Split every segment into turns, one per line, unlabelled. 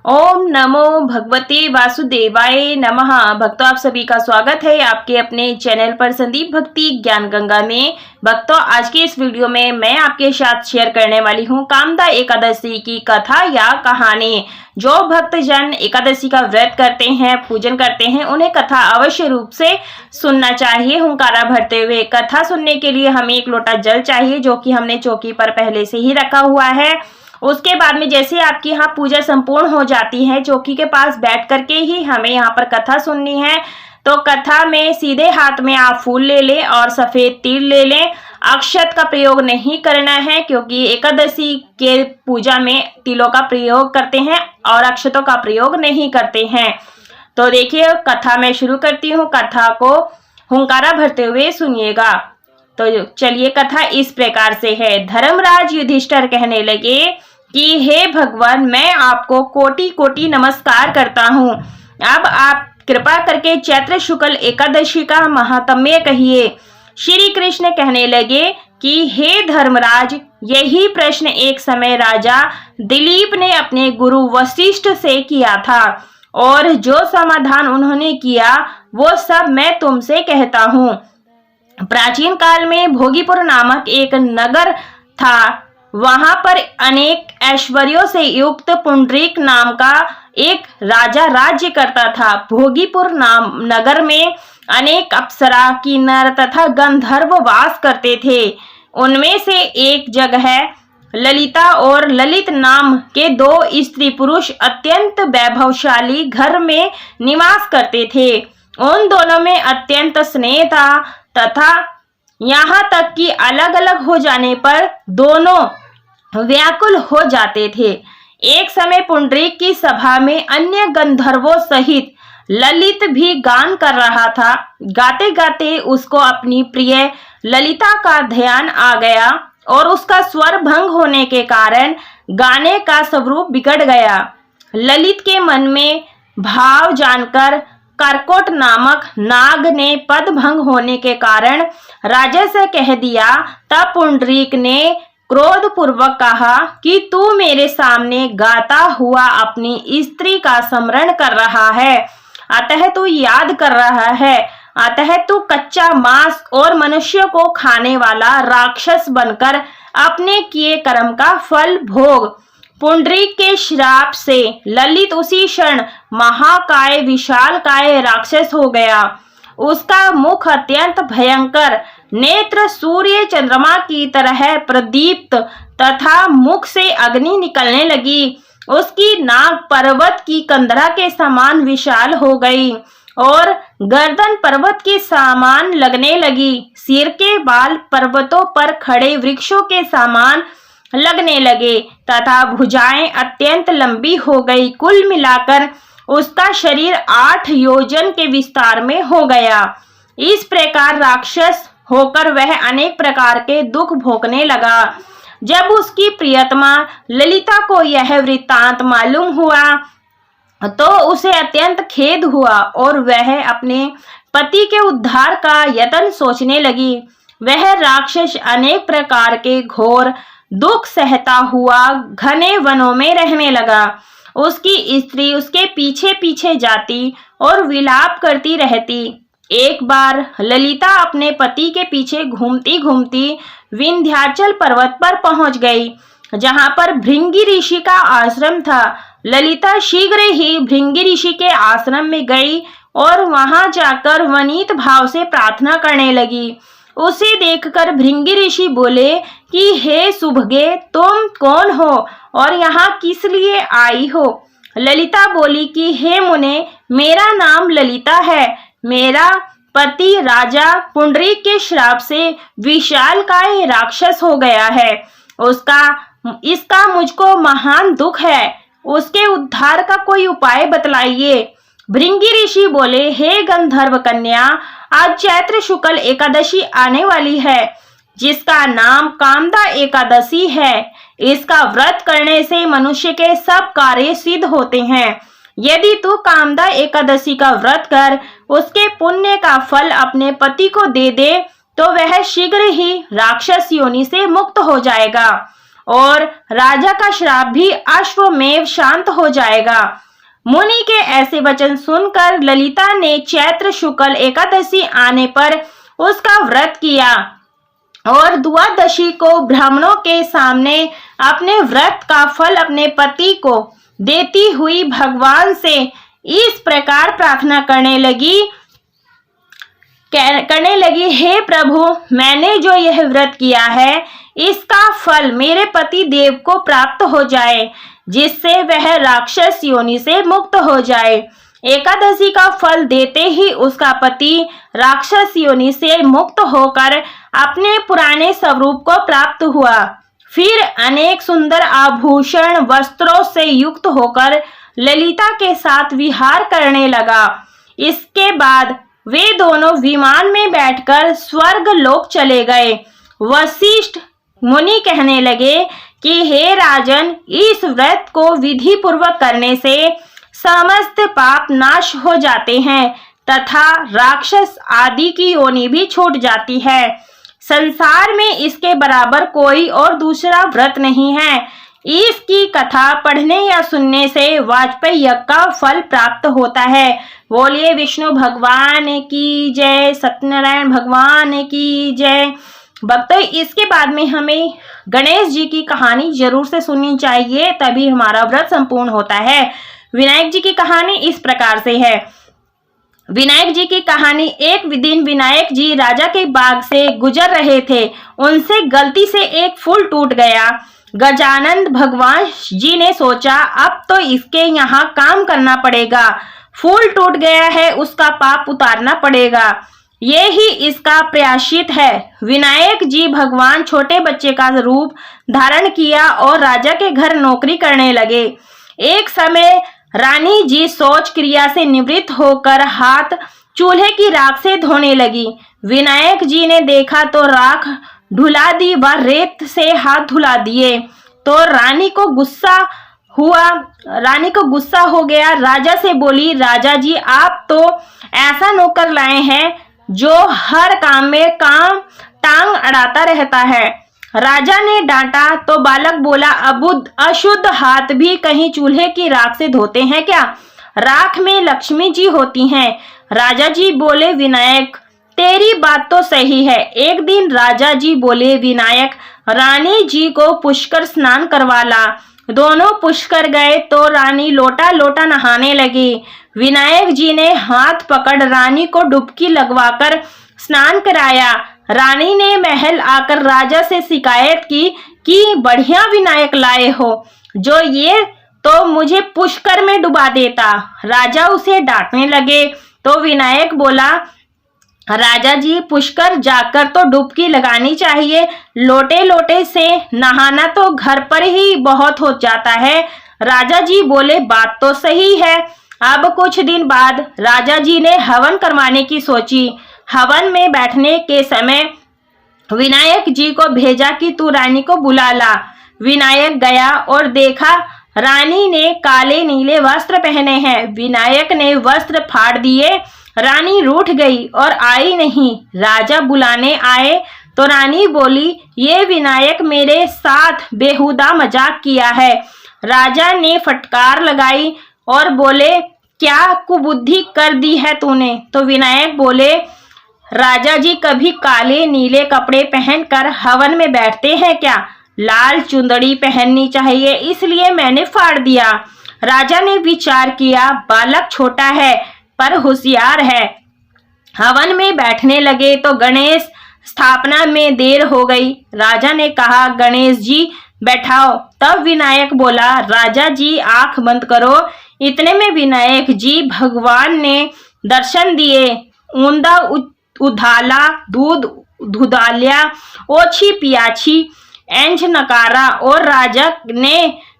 ओम नमो भगवते वासुदेवाय नमः। भक्तों, आप सभी का स्वागत है आपके अपने चैनल पर संदीप भक्ति ज्ञान गंगा में। भक्तों, आज की इस वीडियो में मैं आपके साथ शेयर करने वाली हूँ कामदा एकादशी की कथा या कहानी। जो भक्तजन एकादशी का व्रत करते हैं, पूजन करते हैं, उन्हें कथा अवश्य रूप से सुनना चाहिए। हुंकारा भरते हुए कथा सुनने के लिए हमें एक लोटा जल चाहिए, जो कि हमने चौकी पर पहले से ही रखा हुआ है। उसके बाद में जैसे आपकी यहाँ पूजा संपूर्ण हो जाती है, चौकी के पास बैठ करके ही हमें यहाँ पर कथा सुननी है। तो कथा में सीधे हाथ में आप फूल ले लें और सफेद तिल ले लें। अक्षत का प्रयोग नहीं करना है, क्योंकि एकादशी के पूजा में तिलों का प्रयोग करते हैं और अक्षतों का प्रयोग नहीं करते हैं। तो देखिए, कथा मैं शुरू करती हूँ। कथा को हुंकारा भरते हुए सुनिएगा। तो चलिए, कथा इस प्रकार से है। धर्मराज युधिष्ठिर कहने लगे कि हे भगवान, मैं आपको कोटि कोटि नमस्कार करता हूँ। अब आप कृपा करके चैत्र शुक्ल एकादशी का महात्म्य कहिए। श्री कृष्ण कहने लगे कि हे धर्मराज, यही प्रश्न एक समय राजा दिलीप ने अपने गुरु वशिष्ठ से किया था, और जो समाधान उन्होंने किया वो सब मैं तुमसे कहता हूँ। प्राचीन काल में भोगीपुर नामक एक नगर था। वहां पर अनेक ऐश्वर्यों से युक्त पुंडरीक नाम का एक राजा राज्य करता था। भोगीपुर नाम नगर में अनेक अप्सरा, किन्नर तथा गंधर्व वास करते थे। उनमें से एक जगह ललिता और ललित नाम के दो स्त्री पुरुष अत्यंत वैभवशाली घर में निवास करते थे। उन दोनों में अत्यंत स्नेह था तथा यहाँ तक कि अलग अलग हो जाने पर दोनों व्याकुल हो जाते थे। एक समय पुंडरीक की सभा में अन्य गंधर्वों सहित ललित भी गान कर रहा था। गाते गाते उसको अपनी प्रिय ललिता का ध्यान आ गया और उसका स्वर भंग होने के कारण गाने का स्वरूप बिगड़ गया। ललित के मन में भाव जानकर करकोट नामक नाग ने पद भंग होने के कारण राजा से कह दिया। तब पुंडरीक ने क्रोध पूर्वक कहा कि तू मेरे सामने गाता हुआ अपनी स्त्री का स्मरण कर रहा है, अतः तू याद कर रहा है, अतः तू कच्चा मांस और मनुष्य को खाने वाला राक्षस बनकर अपने किए कर्म का फल भोग। पुंडरीक के श्राप से ललित उसी क्षण महाकाय विशालकाय राक्षस हो गया। उसका मुख अत्यंत भयंकर, नेत्र सूर्य चंद्रमा की तरह प्रदीप्त तथा मुख से अग्नि निकलने लगी। उसकी नाक पर्वत की कंदरा के समान विशाल हो गई और गर्दन पर्वत के समान लगने लगी। सिर के बाल पर्वतों पर खड़े वृक्षों के समान लगने लगे तथा भुजाएं अत्यंत लंबी हो गई। कुल मिलाकर उसका शरीर 8 योजन के विस्तार में हो गया। इस प्रकार राक्षस होकर वह अनेक प्रकार के दुख भोगने लगा। जब उसकी प्रियतमा ललिता को यह वृत्तांत मालूम हुआ तो उसे अत्यंत खेद हुआ और वह अपने पति के उद्धार का यत्न सोचने लगी। वह राक्षस अनेक प्रकार के घोर दुख सहता हुआ घने वनों में रहने लगा। उसकी स्त्री उसके पीछे पीछे जाती और विलाप करती रहती। एक बार ललिता अपने पति के पीछे घूमती घूमती विंध्याचल पर्वत पर पहुंच गई, जहां पर भृंगी ऋषि का आश्रम था। ललिता शीघ्र ही भृंगी ऋषि के आश्रम में गई और वहां जाकर वनीत भाव से प्रार्थना करने लगी। उसे देखकर भृंगी ऋषि बोले कि हे सुभगे, तुम कौन हो और यहाँ किस लिए आई हो? ललिता बोली कि हे मुने, मेरा नाम ललिता है। मेरा पति राजा पुंडरीक के श्राप से विशालकाय राक्षस हो गया है। इसका मुझको महान दुख है। उसके उद्धार का कोई उपाय बतलाइए। भृंगी ऋषि बोले, हे गंधर्व कन्या, आज चैत्र शुक्ल एकादशी आने वाली है, जिसका नाम कामदा एकादशी है। इसका व्रत करने से मनुष्य के सब कार्य सिद्ध होते हैं। यदि तू कामदा एकादशी का व्रत कर उसके पुण्य का फल अपने पति को दे दे तो वह शीघ्र ही राक्षस योनि से मुक्त हो जाएगा और राजा का श्राप भी अश्वमेव शांत हो जाएगा। मुनि के ऐसे वचन सुनकर ललिता ने चैत्र शुक्ल एकादशी आने पर उसका व्रत किया और द्वादशी को ब्राह्मणों के सामने अपने व्रत का फल अपने पति को देती हुई भगवान से इस प्रकार प्रार्थना करने लगी, हे प्रभु, मैंने जो यह व्रत किया है इसका फल मेरे पति देव को प्राप्त हो जाए, जिससे वह राक्षस योनि से मुक्त हो जाए। एकादशी का फल देते ही उसका पति राक्षस योनि से मुक्त होकर अपने पुराने स्वरूप को प्राप्त हुआ। फिर अनेक सुंदर आभूषण वस्त्रों से युक्त होकर ललिता के साथ विहार करने लगा। इसके बाद वे दोनों विमान में बैठकर स्वर्ग लोक चले गए। वशिष्ठ मुनि कहने लगे कि हे राजन, इस व्रत को विधि पूर्वक करने से समस्त पाप नाश हो जाते हैं तथा राक्षस आदि की योनि भी छूट जाती है। संसार में इसके बराबर कोई और दूसरा व्रत नहीं है। इसकी कथा पढ़ने या सुनने से वाजपेयी यज्ञ का फल प्राप्त होता है। बोलिए विष्णु भगवान की जय, सत्यनारायण भगवान की जय। भक्तों, इसके बाद में हमें गणेश जी की कहानी जरूर से सुननी चाहिए, तभी हमारा व्रत संपूर्ण होता है। विनायक जी की कहानी इस प्रकार से है। विनायक जी की कहानी, एक दिन विनायक जी राजा के बाग से गुजर रहे थे। उनसे गलती से एक फूल टूट गया। गजानन भगवान जी ने सोचा अब तो इसके यहाँ काम करना पड़ेगा। फूल टूट गया है, उसका पाप उतारना पड़ेगा, ये ही इसका प्रायश्चित है। विनायक जी भगवान छोटे बच्चे का रूप धारण किया और राजा के घर नौकरी करने लगे। एक समय रानी जी शौच क्रिया से निवृत्त होकर हाथ चूल्हे की राख से धोने लगी। विनायक जी ने देखा तो राख धुला दी व रेत से हाथ धुला दिए तो रानी को गुस्सा हो गया। राजा से बोली, राजा जी, आप तो ऐसा नौकर लाए हैं जो हर काम में टांग अड़ाता रहता है। राजा ने डांटा तो बालक बोला, अशुद्ध हाथ भी कहीं चूल्हे की राख से धोते हैं क्या? राख में लक्ष्मी जी होती हैं। राजा जी बोले, विनायक, तेरी बात तो सही है। एक दिन राजा जी बोले, विनायक, रानी जी को पुष्कर स्नान करवा ला। दोनों पुष्कर गए तो रानी लोटा लोटा नहाने लगी। विनायक जी ने हाथ पकड़ रानी को डुबकी लगवाकर स्नान कराया। रानी ने महल आकर राजा से शिकायत की कि बढ़िया विनायक लाए हो, जो ये तो मुझे पुष्कर में डुबा देता। राजा उसे डांटने लगे तो विनायक बोला, राजा जी, पुष्कर जाकर तो डुबकी लगानी चाहिए, लोटे लोटे से नहाना तो घर पर ही बहुत हो जाता है। राजा जी बोले, बात तो सही है। अब कुछ दिन बाद राजा जी ने हवन करवाने की सोची। हवन में बैठने के समय विनायक जी को भेजा कि तू रानी को बुला ला। विनायक गया और देखा रानी ने काले नीले वस्त्र पहने हैं। विनायक ने वस्त्र फाड़ दिए। रानी रूठ गई और आई नहीं। राजा बुलाने आए तो रानी बोली, ये विनायक मेरे साथ बेहुदा मजाक किया है। राजा ने फटकार लगाई और बोले, क्या कुबुद्धि कर दी है तूने? तो विनायक बोले, राजा जी कभी काले नीले कपड़े पहनकर हवन में बैठते हैं क्या? लाल चुंदड़ी पहननी चाहिए, इसलिए मैंने फाड़ दिया। राजा ने विचार किया, बालक छोटा है पर होशियार है। हवन में बैठने लगे तो गणेश स्थापना में देर हो गई। राजा ने कहा, गणेश जी बैठाओ। तब विनायक बोला, राजा जी आंख बंद करो। इतने में विनायक जी भगवान ने दर्शन दिए। ऊंदा उधाला, दूध धुदालिया, ओछी पियाछी, एंझ नकारा और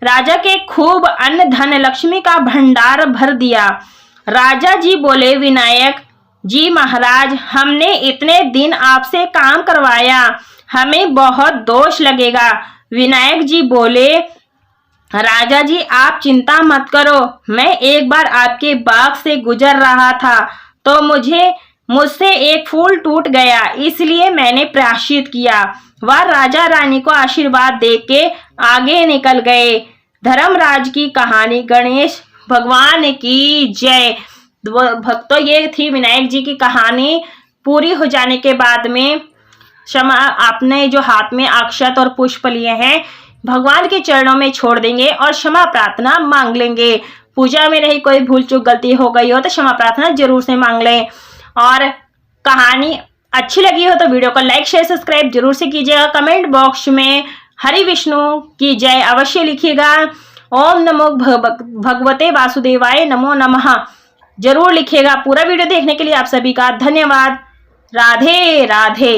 राजा के खूब अन्न धन लक्ष्मी का भंडार भर दिया। राजा जी बोले, विनायक जी महाराज, हमने इतने दिन आपसे काम करवाया, हमें बहुत दोष लगेगा। विनायक जी बोले, राजा जी आप चिंता मत करो। मैं एक बार आपके बाग से गुजर रहा था तो मुझसे एक फूल टूट गया, इसलिए मैंने प्रायश्चित किया। वह राजा रानी को आशीर्वाद देके आगे निकल गए। धर्मराज की कहानी। गणेश भगवान की जय। भक्तों, ये थी विनायक जी की कहानी। पूरी हो जाने के बाद में क्षमा, आपने जो हाथ में अक्षत और पुष्प लिए हैं भगवान के चरणों में छोड़ देंगे और क्षमा प्रार्थना मांग लेंगे। पूजा में रही कोई भूल चूक गलती हो गई हो तो क्षमा प्रार्थना जरूर से मांग लें। और कहानी अच्छी लगी हो तो वीडियो को लाइक शेयर सब्सक्राइब जरूर से कीजिएगा। कमेंट बॉक्स में हरि विष्णु की जय अवश्य लिखिएगा। ओम नमो भगवते वासुदेवाय नमो नमः जरूर लिखिएगा। पूरा वीडियो देखने के लिए आप सभी का धन्यवाद। राधे राधे।